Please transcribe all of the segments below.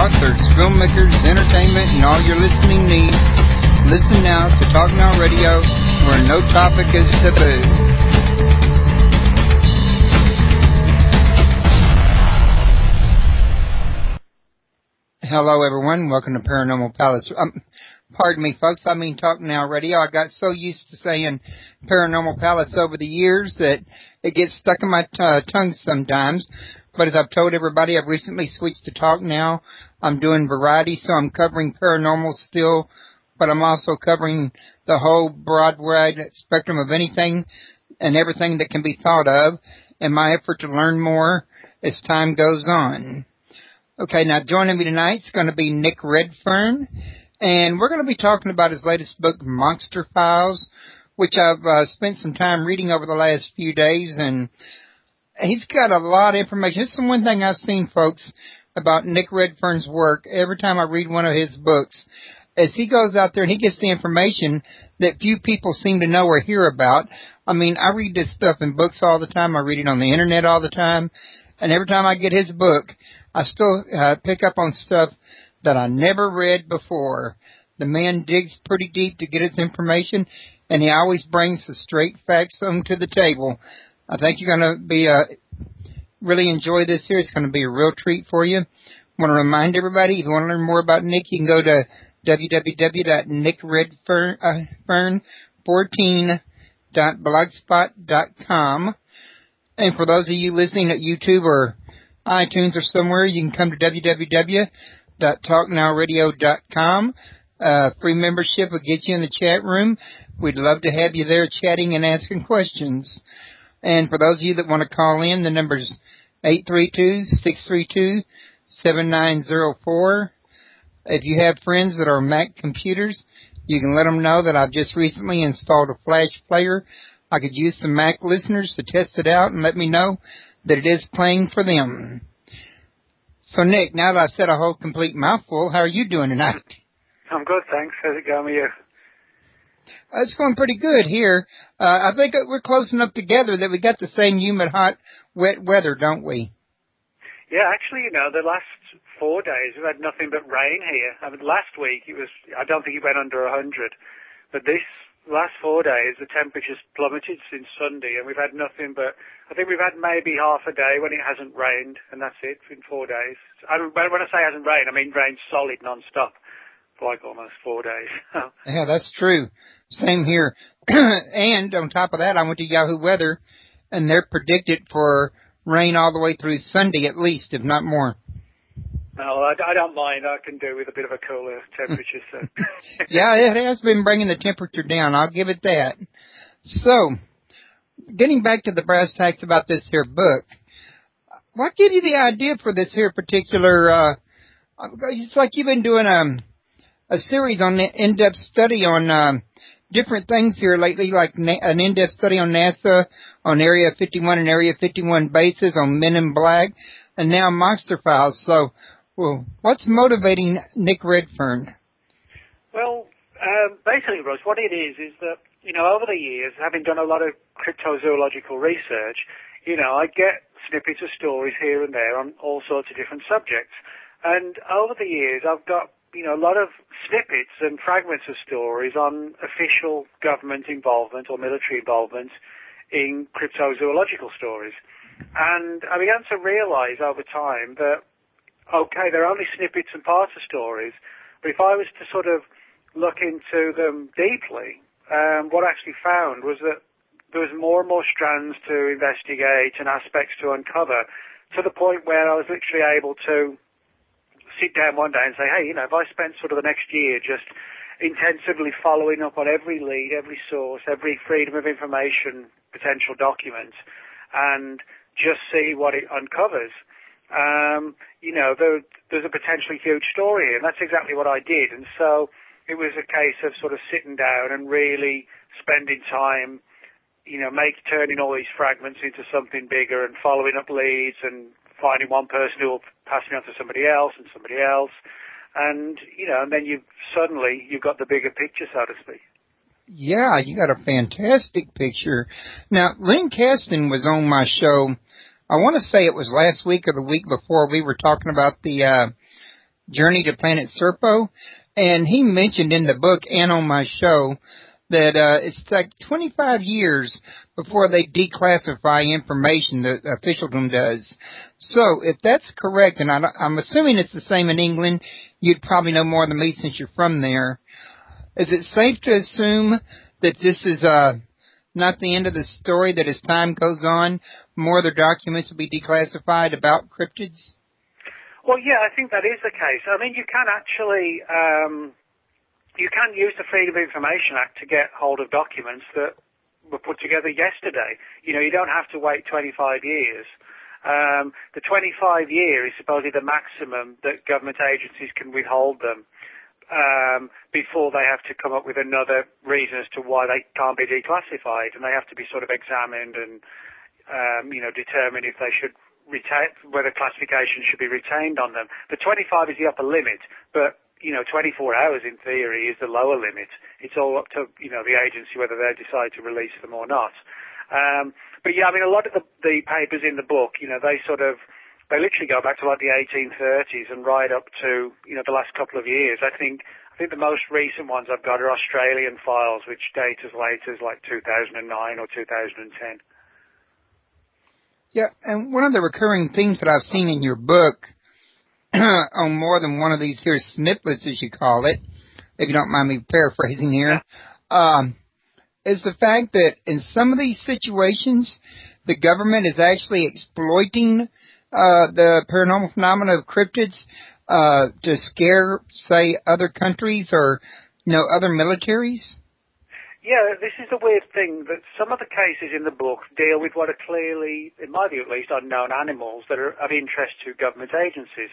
authors, filmmakers, entertainment, and all your listening needs. Listen now to Talk Now Radio, where no topic is taboo. Hello, everyone. Welcome to Paranormal Palace. Pardon me, folks. I mean Talk Now Radio. I got so used to saying Paranormal Palace over the years that it gets stuck in my tongue sometimes. But as I've told everybody, I've recently switched to Talk Now. I'm doing variety, so I'm covering paranormal still, but I'm also covering the whole broad wide spectrum of anything and everything that can be thought of in my effort to learn more as time goes on. Okay, now joining me tonight is going to be Nick Redfern, and we're going to be talking about his latest book, Monster Files, which I've spent some time reading over the last few days, and he's got a lot of information. This is one thing I've seen, folks, about Nick Redfern's work. Every time I read one of his books, as he goes out there and he gets the information that few people seem to know or hear about. I mean, I read this stuff in books all the time. I read it on the internet all the time, and every time I get his book, I still pick up on stuff that I never read before. The man digs pretty deep to get his information, and he always brings the straight facts onto the table. I think you're going to be really enjoy this here. It's going to be a real treat for you. I want to remind everybody, if you want to learn more about Nick, you can go to www.nickredfern14.blogspot.com. And for those of you listening at YouTube or iTunes or somewhere, you can come to www.talknowradio.com. Free membership will get you in the chat room. We'd love to have you there chatting and asking questions. And for those of you that want to call in, the number is 832-632-7904. If you have friends that are Mac computers, you can let them know that I've just recently installed a Flash player. I could use some Mac listeners to test it out and let me know that it is playing for them. So, Nick, now that I've said a whole complete mouthful, how are you doing tonight? I'm good, thanks. How's it going with you? It's going pretty good here. I think we're close enough together that we got the same humid, hot, wet weather, don't we? Yeah, actually, the last 4 days we've had nothing but rain here. I mean, last week I don't think it went under 100, but this last 4 days the temperature's plummeted since Sunday, and we've had nothing but, I think we've had maybe half a day when it hasn't rained, and that's it in 4 days. When I say hasn't rained, I mean rained solid non-stop for like almost 4 days. Yeah, that's true. Same here. And on top of that, I went to Yahoo Weather, and they're predicted for rain all the way through Sunday at least, if not more. No, I don't mind. I can do with a bit of a cooler temperature. So. Yeah, it has been bringing the temperature down. I'll give it that. So, getting back to the brass tacks about this here book, what gave you the idea for this here particular, it's like you've been doing a series on in-depth study on different things here lately, like an in-depth study on NASA, on Area 51 and Area 51 bases, on Men in Black, and now Monster Files. So, well, what's motivating Nick Redfern? Well, basically, Russ, what it is that, over the years, having done a lot of cryptozoological research, I get snippets of stories here and there on all sorts of different subjects. And over the years, I've got, a lot of snippets and fragments of stories on official government involvement or military involvement in cryptozoological stories. And I began to realize over time that, okay, they're only snippets and parts of stories, but if I was to sort of look into them deeply, what I actually found was that there was more and more strands to investigate and aspects to uncover, to the point where I was literally able to sit down one day and say, hey, if I spent sort of the next year just intensively following up on every lead, every source, every freedom of information potential document, and just see what it uncovers, there's a potentially huge story here, and that's exactly what I did. And so it was a case of sort of sitting down and really spending time, turning all these fragments into something bigger and following up leads and finding one person who will pass it on to somebody else and somebody else. And, and then you've got the bigger picture, so to speak. Yeah, you got a fantastic picture. Now, Lynn Caston was on my show. I want to say it was last week or the week before. We were talking about the Journey to Planet Serpo, and he mentioned in the book and on my show that it's like 25 years before they declassify information, the officialdom does. So if that's correct, and I'm assuming it's the same in England, you'd probably know more than me since you're from there. Is it safe to assume that this is not the end of the story, that as time goes on, more of their documents will be declassified about cryptids? Well, yeah, I think that is the case. I mean, you can actually, you can use the Freedom of Information Act to get hold of documents that were put together yesterday. You know, you don't have to wait 25 years. The 25 year is supposedly the maximum that government agencies can withhold them before they have to come up with another reason as to why they can't be declassified, and they have to be sort of examined and, you know, determine if they should whether classification should be retained on them. The 25 is the upper limit, but, you know, 24 hours in theory is the lower limit. It's all up to, you know, the agency whether they decide to release them or not. But yeah, I mean, a lot of the papers in the book, you know, they literally go back to like the 1830s and right up to, you know, the last couple of years. I think the most recent ones I've got are Australian files, which date as late as like 2009 or 2010. Yeah, and one of the recurring themes that I've seen in your book on more than one of these here snippets, as you call it, if you don't mind me paraphrasing here, is the fact that in some of these situations, the government is actually exploiting the paranormal phenomena of cryptids to scare, say, other countries or, you know, other militaries? Yeah, this is the weird thing, that some of the cases in the book deal with what are clearly, in my view at least, unknown animals that are of interest to government agencies.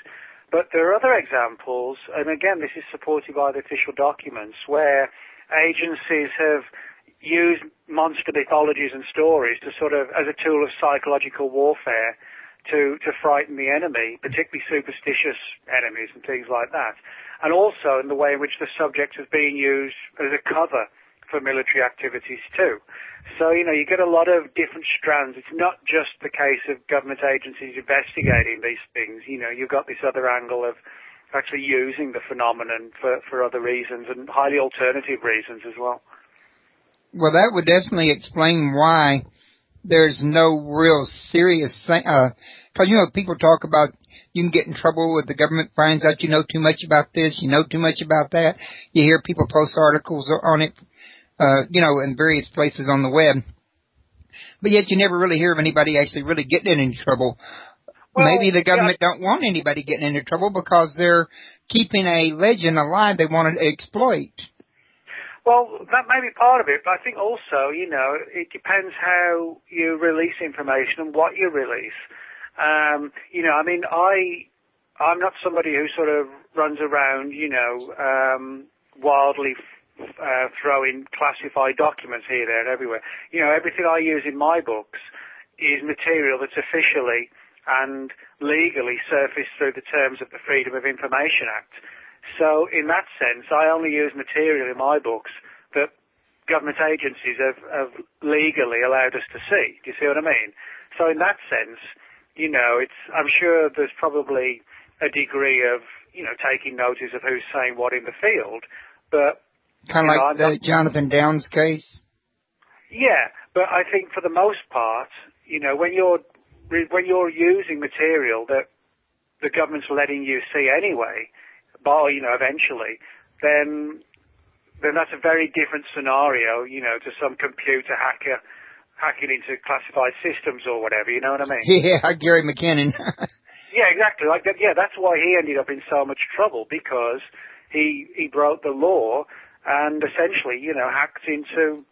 But there are other examples, and again, this is supported by the official documents, where agencies have used monster mythologies and stories to sort of, as a tool of psychological warfare, to frighten the enemy, particularly superstitious enemies and things like that. And also in the way in which the subject is being used as a cover for military activities too. So, you know, you get a lot of different strands. It's not just the case of government agencies investigating these things. You know, you've got this other angle of actually using the phenomenon for other reasons, and highly alternative reasons as well. Well, that would definitely explain why there's no real serious thing. Because, you know, people talk about you can get in trouble if the government finds out you know too much about this, you know too much about that. You hear people post articles on it, you know, in various places on the web. But yet you never really hear of anybody actually really getting in any trouble. Well, maybe the government don't want anybody getting into trouble because they're keeping a legend alive they want to exploit. Well, that may be part of it, but I think also, you know, it depends how you release information and what you release. You know, I mean, I'm not somebody who sort of runs around, you know, wildly throwing classified documents here, there, and everywhere. You know, everything I use in my books is material that's officially and legally surfaced through the terms of the Freedom of Information Act. So in that sense, I only use material in my books that government agencies have legally allowed us to see. Do you see what I mean? So in that sense, you know, I'm sure there's probably a degree of, you know, taking notice of who's saying what in the field, but kind of like the Jonathan Downs case? Yeah, but I think for the most part, you know, when you're using material that the government's letting you see anyway, you know, eventually, then that's a very different scenario, you know, to some computer hacker hacking into classified systems or whatever, you know what I mean? Yeah, Gary McKinnon. Yeah, exactly. Like that. Yeah, that's why he ended up in so much trouble, because he broke the law and essentially, you know, hacked into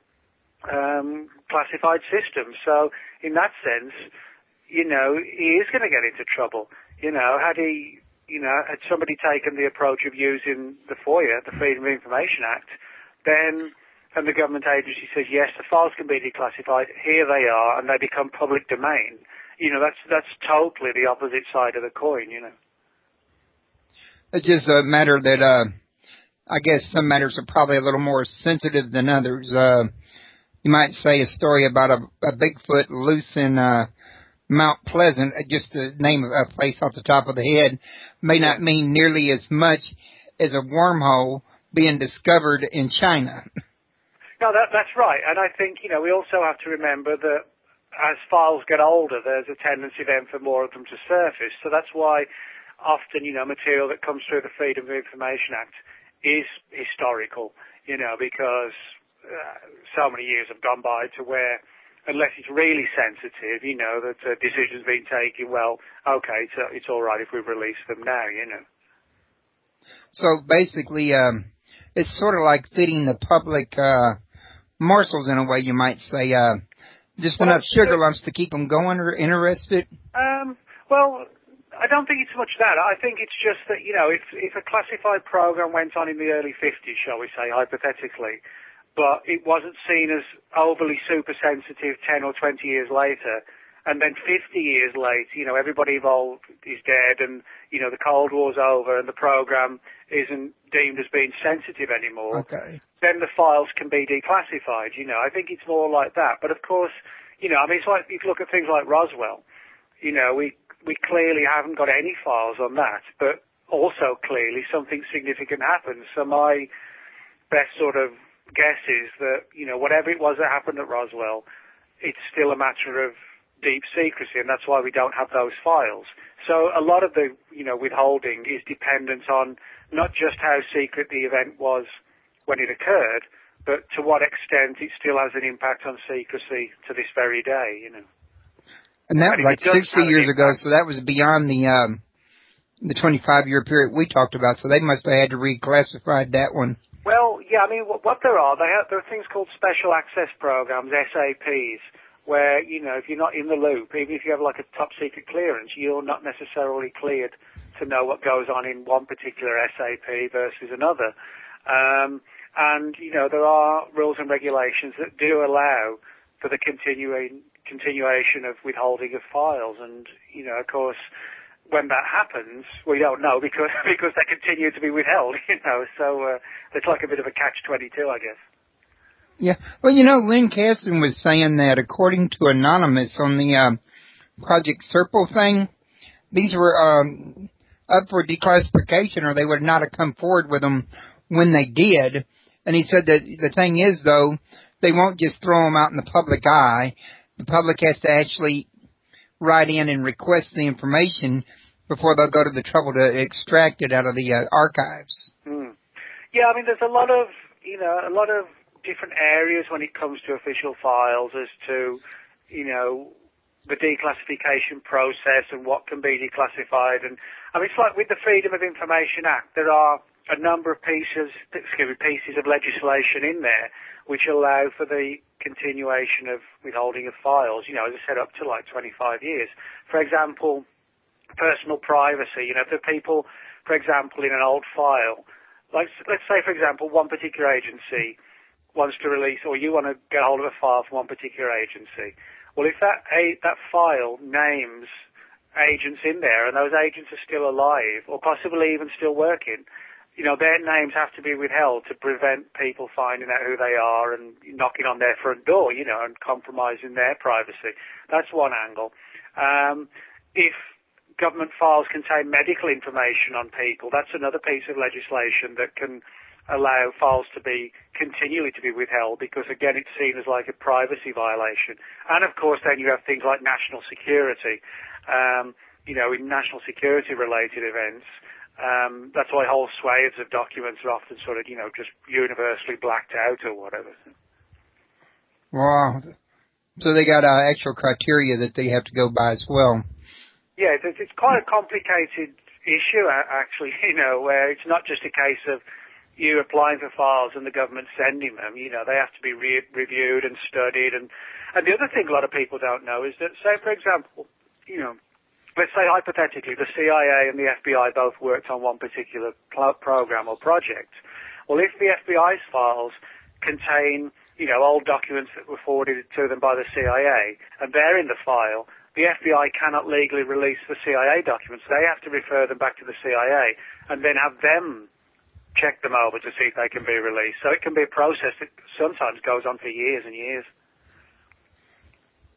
classified systems. So in that sense, you know, he is going to get into trouble. You know, had somebody taken the approach of using the FOIA, the Freedom of Information Act, then, and the government agency says, yes, the files can be declassified, here they are, and they become public domain, you know, that's totally the opposite side of the coin, you know. It's just a matter that, I guess some matters are probably a little more sensitive than others. You might say a story about a Bigfoot loose in Mount Pleasant, just the name of a place off the top of the head, may not mean nearly as much as a wormhole being discovered in China. No, that's right. And I think, we also have to remember that as files get older, there's a tendency then for more of them to surface. So that's why often, material that comes through the Freedom of Information Act is historical, because so many years have gone by to where, unless it's really sensitive, that a decision's been taken, well, okay, it's all right if we release them now, So basically, it's sort of like feeding the public morsels in a way, you might say, just enough sugar lumps to keep them going or interested? Well, I don't think it's much that. I think it's just that, if a classified program went on in the early 50s, shall we say, hypothetically, but it wasn't seen as overly super sensitive 10 or 20 years later, and then 50 years later, everybody involved is dead and, the Cold War's over and the program isn't deemed as being sensitive anymore, okay, then the files can be declassified, I think it's more like that. But of course, it's like you look at things like Roswell, we clearly haven't got any files on that, but also clearly something significant happened. So my best sort of guess is that, whatever it was that happened at Roswell, it's still a matter of deep secrecy, and that's why we don't have those files. So a lot of the, withholding is dependent on not just how secret the event was when it occurred, but to what extent it still has an impact on secrecy to this very day, And that was like 60 years ago, so that was beyond the 25-year period we talked about, so they must have had to reclassify that one. Well, yeah, what there are things called special access programs, SAPs, where, if you're not in the loop, even if you have like a top secret clearance, you're not necessarily cleared to know what goes on in one particular SAP versus another. And, there are rules and regulations that do allow for the continuation of withholding of files. And, of course, when that happens, we don't know because they continue to be withheld, so it's like a bit of a catch-22, I guess. Yeah. Well, Lynn Caston was saying that according to Anonymous on the Project Serpil thing, these were up for declassification or they would not have come forward with them when they did. And he said that the thing is, though, they won't just throw them out in the public eye. The public has to actually write in and request the information before they'll go to the trouble to extract it out of the archives. Mm. Yeah, there's a lot of different areas when it comes to official files as to, the declassification process and what can be declassified. And it's like with the Freedom of Information Act, there are a number of pieces of legislation in there which allow for the continuation of withholding of files, as I said, up to like 25 years. For example, personal privacy, for people, for example, in an old file, like let's say, for example, one particular agency wants to release, or you want to get hold of a file from one particular agency. Well, if that file names agents in there and those agents are still alive or possibly even still working, their names have to be withheld to prevent people finding out who they are and knocking on their front door, and compromising their privacy. That's one angle. If government files contain medical information on people, that's another piece of legislation that can allow files to be continually to be withheld because, again, it's seen as like a privacy violation. And, of course, then you have things like national security. In national security-related events, that's why whole swathes of documents are often sort of, just universally blacked out or whatever. Wow. So they got actual criteria that they have to go by as well. Yeah, it's quite a complicated issue, actually, where it's not just a case of you applying for files and the government sending them. They have to be reviewed and studied. And the other thing a lot of people don't know is that, say, for example, let's say hypothetically the CIA and the FBI both worked on one particular program or project. Well, if the FBI's files contain, old documents that were forwarded to them by the CIA and they're in the file, the FBI cannot legally release the CIA documents. They have to refer them back to the CIA and then have them check them over to see if they can be released. So it can be a process that sometimes goes on for years and years.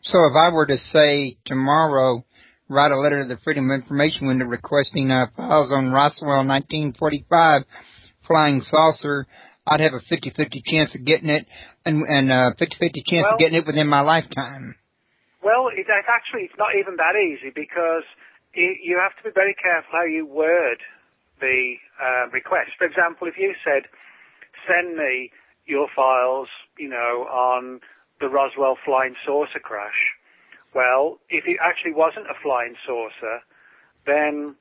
So if I were to say tomorrow, write a letter to the Freedom of Information window requesting files on Roswell 1945 flying saucer, I'd have a 50-50 chance of getting it, and 50-50 chance of getting it within my lifetime. Well, it's not even that easy, because you have to be very careful how you word the request. For example, if you said, send me your files, on the Roswell flying saucer crash, well, if it actually wasn't a flying saucer, then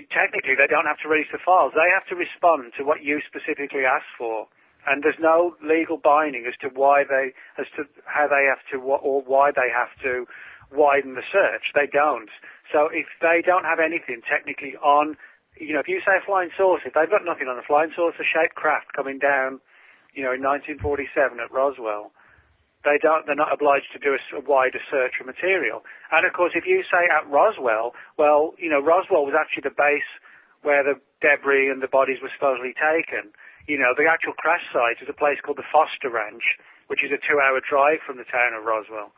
technically they don't have to release the files. They have to respond to what you specifically asked for. And there's no legal binding as to how they have to, or why they have to widen the search. They don't. So if they don't have anything technically on, if you say a flying saucer, if they've got nothing on a flying saucer-shaped craft coming down, in 1947 at Roswell, they're not obliged to do a wider search of material. And of course, if you say at Roswell, well, Roswell was actually the base where the debris and the bodies were supposedly taken. The actual crash site is a place called the Foster Ranch, which is a 2-hour drive from the town of Roswell.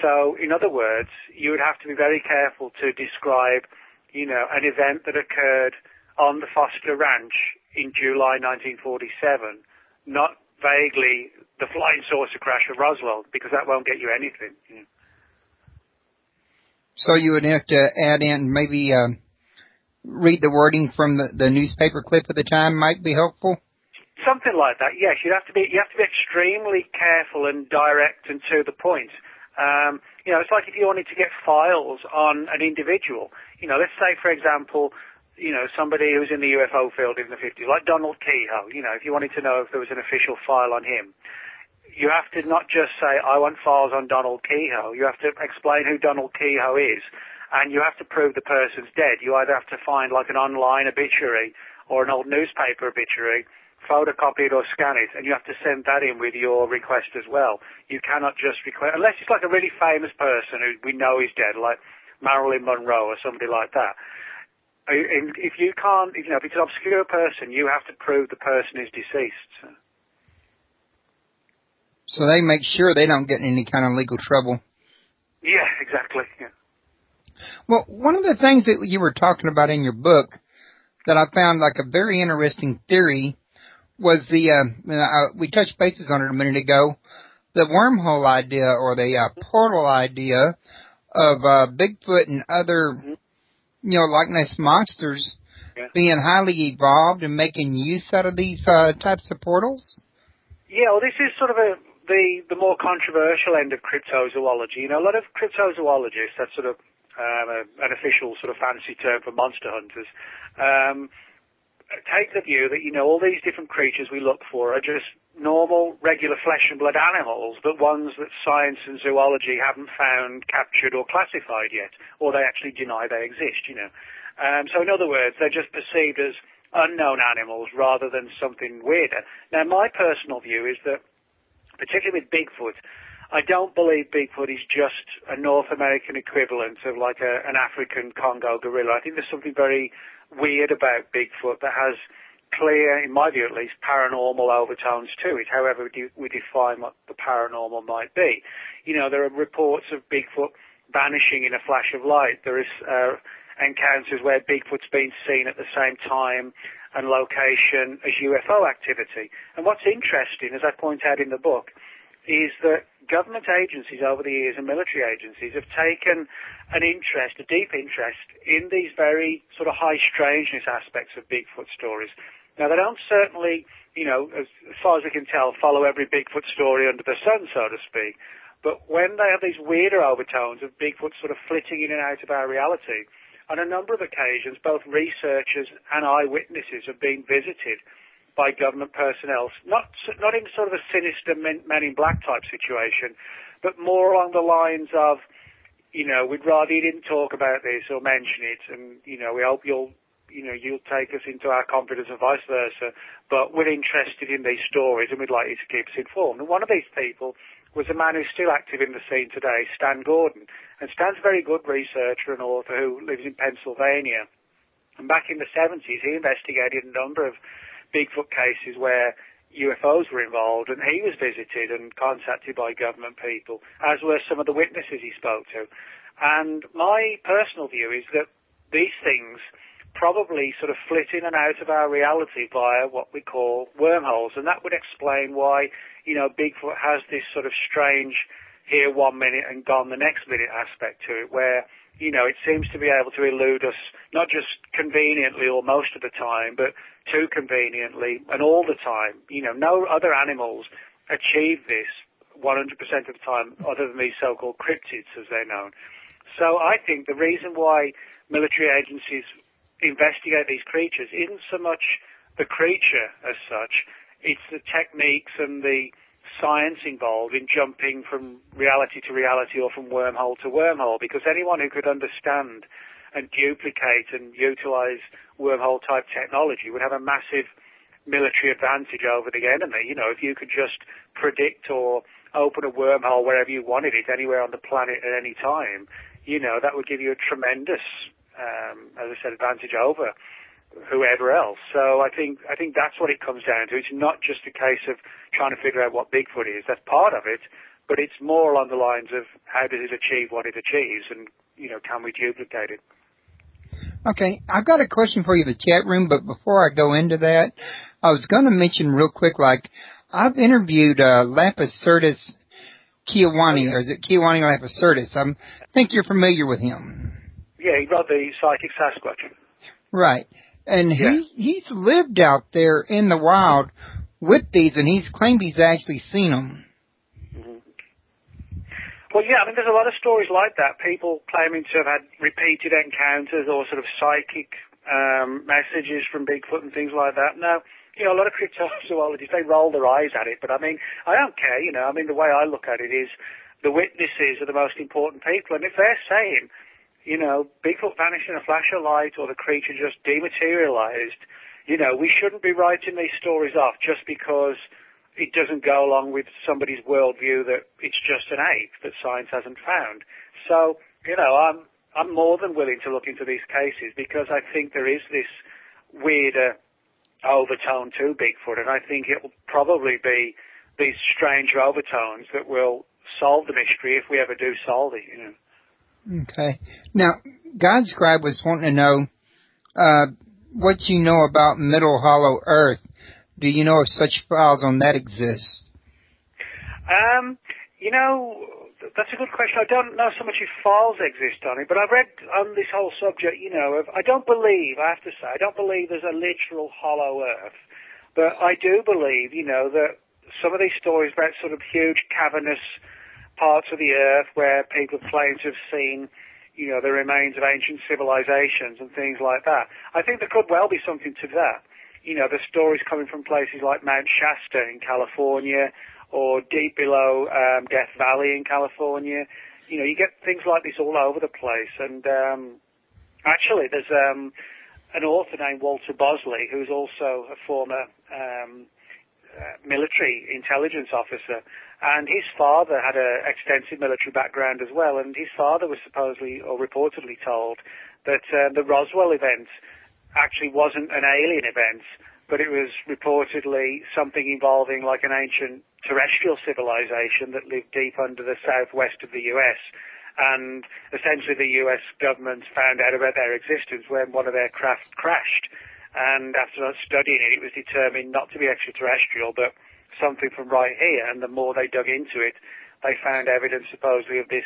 So, in other words, you would have to be very careful to describe, an event that occurred on the Foster Ranch in July 1947, not vaguely the flying saucer crash at Roswell, because that won't get you anything. So you would have to add in maybe read the wording from the newspaper clip at the time might be helpful? Something like that, yes. You have to be extremely careful and direct and to the point. It's like if you wanted to get files on an individual. Let's say, for example, somebody who's in the UFO field in the 50s, like Donald Kehoe. If you wanted to know if there was an official file on him, you have to not just say, I want files on Donald Kehoe. You have to explain who Donald Kehoe is, and you have to prove the person's dead. You either have to find like an online obituary or an old newspaper obituary, photocopy it or scan it, and you have to send that in with your request as well. You cannot just request, unless it's like a really famous person who we know is dead, like Marilyn Monroe or somebody like that. If you can't, if it's an obscure person, you have to prove the person is deceased. So they make sure they don't get in any kind of legal trouble. Yeah, exactly. Yeah. Well, one of the things that you were talking about in your book that I found like a very interesting theory was we touched bases on it a minute ago, the wormhole idea or the portal idea of Bigfoot and other, Loch Ness monsters being highly evolved and making use out of these types of portals? Yeah, well, this is sort of the more controversial end of cryptozoology. A lot of cryptozoologists, that's sort of an official sort of fancy term for monster hunters, take the view that, all these different creatures we look for are just normal, regular flesh and blood animals, but ones that science and zoology haven't found, captured or classified yet, or they actually deny they exist, So in other words, they're just perceived as unknown animals rather than something weirder. Now, my personal view is that, particularly with Bigfoot, I don't believe Bigfoot is just a North American equivalent of like an African Congo gorilla. I think there's something very weird about Bigfoot that has clear, in my view at least, paranormal overtones to it, however we define what the paranormal might be. There are reports of Bigfoot vanishing in a flash of light. There is encounters where Bigfoot's been seen at the same time and location as UFO activity. And what's interesting, as I point out in the book, is that government agencies over the years and military agencies have taken a deep interest in these very sort of high strangeness aspects of Bigfoot stories. Now, they don't certainly, as far as we can tell, follow every Bigfoot story under the sun, so to speak. But when they have these weirder overtones of Bigfoot sort of flitting in and out of our reality, on a number of occasions, both researchers and eyewitnesses have been visited by government personnel, not in sort of a sinister Men in Black type situation, but more along the lines of, we'd rather you didn't talk about this or mention it, and, we hope you'll take us into our confidence and vice versa, but we're interested in these stories and we'd like you to keep us informed. And one of these people was a man who's still active in the scene today, Stan Gordon. And Stan's a very good researcher and author who lives in Pennsylvania. And back in the 70s, he investigated a number of Bigfoot cases where, UFOs were involved, and he was visited and contacted by government people, as were some of the witnesses he spoke to. And my personal view is that these things probably sort of flit in and out of our reality via what we call wormholes, and that would explain why, Bigfoot has this sort of strange here 1 minute and gone the next minute aspect to it, where, it seems to be able to elude us, not just conveniently or most of the time, but too conveniently and all the time. No other animals achieve this 100% of the time other than these so-called cryptids, as they're known. So I think the reason why military agencies investigate these creatures isn't so much the creature as such, it's the techniques and the science involved in jumping from reality to reality or from wormhole to wormhole, because anyone who could understand and duplicate and utilize wormhole type technology would have a massive military advantage over the enemy. If you could just predict or open a wormhole wherever you wanted it, anywhere on the planet at any time, that would give you a tremendous, as I said, advantage over whoever else. So I think that's what it comes down to. It's not just a case of trying to figure out what Bigfoot is. That's part of it, but it's more along the lines of how does it achieve what it achieves, and can we duplicate it? Okay, I've got a question for you in the chat room, but before I go into that, I was going to mention real quick, I've interviewed Lapicertus Kiowani, or is it Kiowani Lapicertus? I think you're familiar with him. Yeah, he wrote the Psychic Sasquatch. Right. And he's lived out there in the wild with these, and he's claimed he's actually seen them. Mm-hmm. Well, yeah, there's a lot of stories like that. People claiming to have had repeated encounters or sort of psychic messages from Bigfoot and things like that. Now, a lot of cryptozoologists, they roll their eyes at it, but I don't care, the way I look at it is the witnesses are the most important people, and if they're saying, Bigfoot vanished in a flash of light or the creature just dematerialized, we shouldn't be writing these stories off just because it doesn't go along with somebody's worldview that it's just an ape that science hasn't found. So, I'm more than willing to look into these cases because I think there is this weirder overtone to Bigfoot, and I think it will probably be these strange overtones that will solve the mystery if we ever do solve it, Okay. Now, God's Scribe was wanting to know what you know about Middle Hollow Earth. Do you know if such files on that exist? That's a good question. I don't know so much if files exist on it, but I've read on this whole subject, I don't believe there's a literal hollow Earth, but I do believe, that some of these stories about sort of huge cavernous parts of the Earth where people claim to have seen, the remains of ancient civilizations and things like that. I think there could well be something to that. The stories coming from places like Mount Shasta in California or deep below Death Valley in California. You get things like this all over the place. And actually, there's an author named Walter Bosley, who's also a former military intelligence officer, and his father had an extensive military background as well, and his father was supposedly or reportedly told that the Roswell event actually wasn't an alien event, but it was reportedly something involving like an ancient terrestrial civilization that lived deep under the southwest of the U.S., and essentially the U.S. government found out about their existence when one of their craft crashed. And after studying it, it was determined not to be extraterrestrial, but something from right here. And the more they dug into it, they found evidence supposedly of this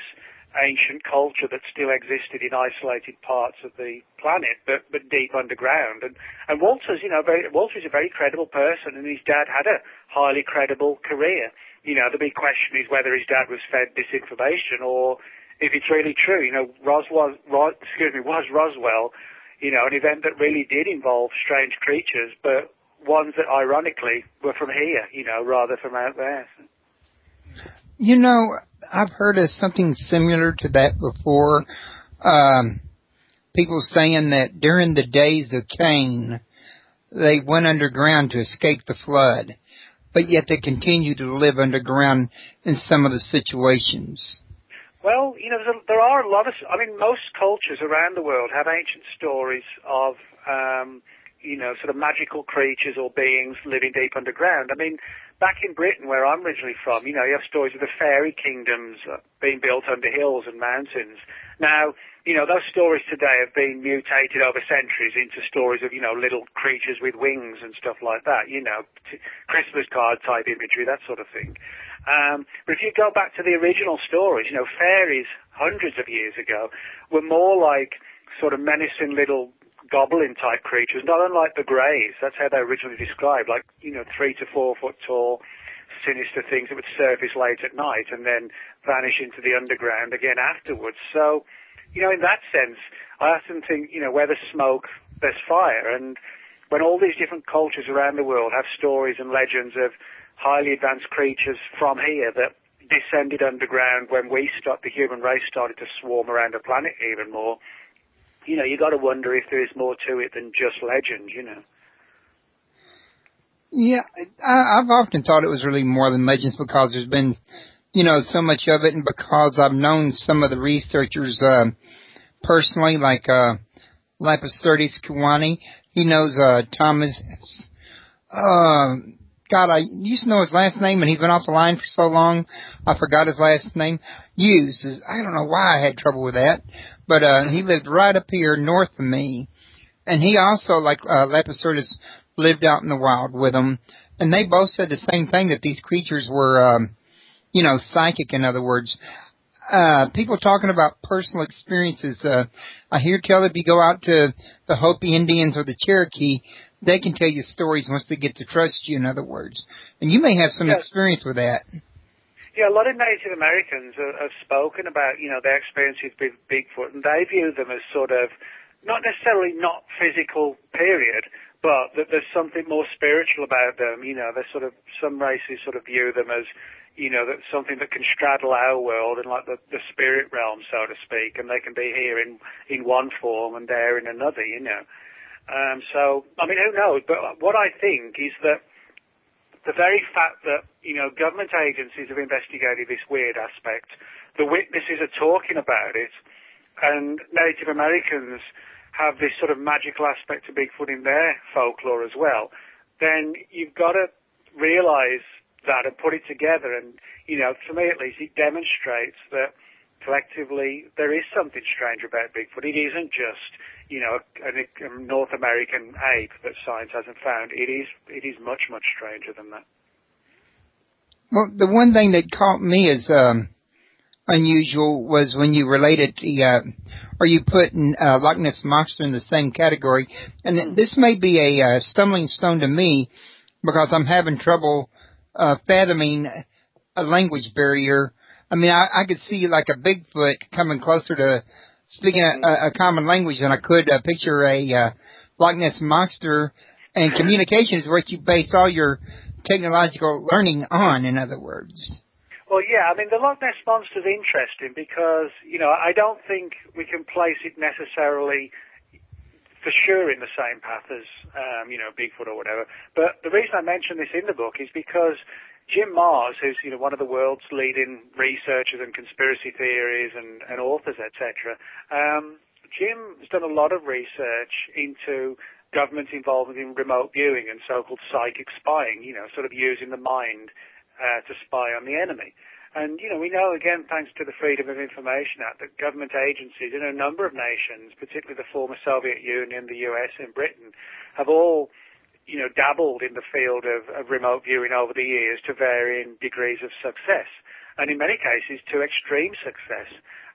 ancient culture that still existed in isolated parts of the planet, but deep underground. And Walter's, Walter's a very credible person, and his dad had a highly credible career. The big question is whether his dad was fed disinformation or if it's really true. Was Roswell, an event that really did involve strange creatures, but ones that ironically were from here, rather from out there. I've heard of something similar to that before. People saying that during the days of Cain, they went underground to escape the flood, but yet they continue to live underground in some of the situations. Well, there are a lot of, most cultures around the world have ancient stories of, sort of magical creatures or beings living deep underground. I mean, back in Britain, where I'm originally from, you have stories of the fairy kingdoms being built under hills and mountains. Now, those stories today have been mutated over centuries into stories of, little creatures with wings and stuff like that, Christmas card type imagery, that sort of thing. But if you go back to the original stories, fairies hundreds of years ago were more like sort of menacing little goblin-type creatures, not unlike the Greys. That's how they originally described, like, 3 to 4 foot tall, sinister things that would surface late at night and then vanish into the underground again afterwards. So, in that sense, I often think, where there's smoke, there's fire. And when all these different cultures around the world have stories and legends of highly advanced creatures from here that descended underground when the human race started to swarm around the planet even more, you got to wonder if there is more to it than just legend, Yeah, I've often thought it was really more than legends because there's been, so much of it, and because I've known some of the researchers personally, like Lapis Kiwani. He knows Thomas. God, I used to know his last name, and he's been off the line for so long, I forgot his last name. Hughes. I don't know why I had trouble with that, but he lived right up here north of me, and he also, like Lapisurtus, lived out in the wild with them, and they both said the same thing, that these creatures were, psychic, in other words. People talking about personal experiences. I hear tell if you go out to the Hopi Indians or the Cherokee, they can tell you stories once they get to trust you, in other words. And you may have some experience with that. Yeah, a lot of Native Americans have spoken about, their experiences with Bigfoot, and they view them as sort of, not necessarily not physical, period, but that there's something more spiritual about them. There's sort of, some races sort of view them as, that's something that can straddle our world and like the spirit realm, so to speak, and they can be here in one form and there in another, So, I mean, who knows? But what I think is that the very fact that, government agencies have investigated this weird aspect, the witnesses are talking about it, and Native Americans have this sort of magical aspect to Bigfoot in their folklore as well, then you've got to realize that and put it together. And, for me at least, it demonstrates that collectively there is something strange about Bigfoot. It isn't just, a North American ape that science hasn't found. It is much, much stranger than that. Well, the one thing that caught me as unusual was when you related or you put Loch Ness Monster in the same category. And this may be a stumbling stone to me because I'm having trouble fathoming a language barrier. I mean, I could see like a Bigfoot coming closer to speaking a common language than I could picture a Loch Ness Monster. And communication is what you base all your technological learning on, in other words. Well, yeah, I mean, the Loch Ness Monster is interesting because, I don't think we can place it necessarily for sure in the same path as, Bigfoot or whatever. But the reason I mention this in the book is because Jim Mars, who's, one of the world's leading researchers and conspiracy theories and authors, etc., Jim has done a lot of research into government involvement in remote viewing and so-called psychic spying, sort of using the mind to spy on the enemy. And, we know, again, thanks to the Freedom of Information Act, that government agencies in a number of nations, particularly the former Soviet Union, the US and Britain, have all, dabbled in the field of remote viewing over the years to varying degrees of success, and in many cases to extreme success.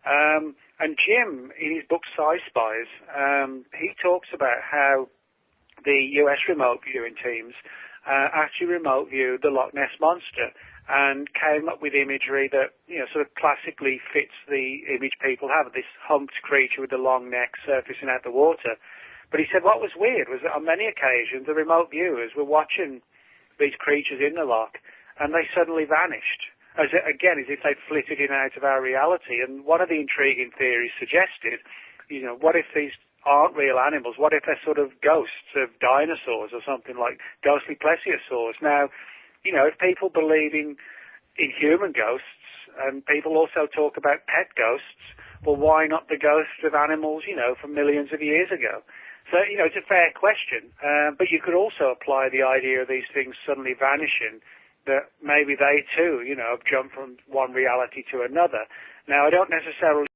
And Jim, in his book Sci Spies, he talks about how the US remote viewing teams actually remote viewed the Loch Ness Monster and came up with imagery that, sort of classically fits the image people have of this humped creature with a long neck surfacing out the water. But he said what was weird was that on many occasions the remote viewers were watching these creatures in the loch and they suddenly vanished, as if they'd flitted in and out of our reality. And one of the intriguing theories suggested, what if these aren't real animals? What if they're sort of ghosts of dinosaurs or something like ghostly plesiosaurs? Now, if people believe in human ghosts, and people also talk about pet ghosts, well, why not the ghosts of animals, from millions of years ago? So, it's a fair question. But you could also apply the idea of these things suddenly vanishing, that maybe they too, have jumped from one reality to another. Now, I don't necessarily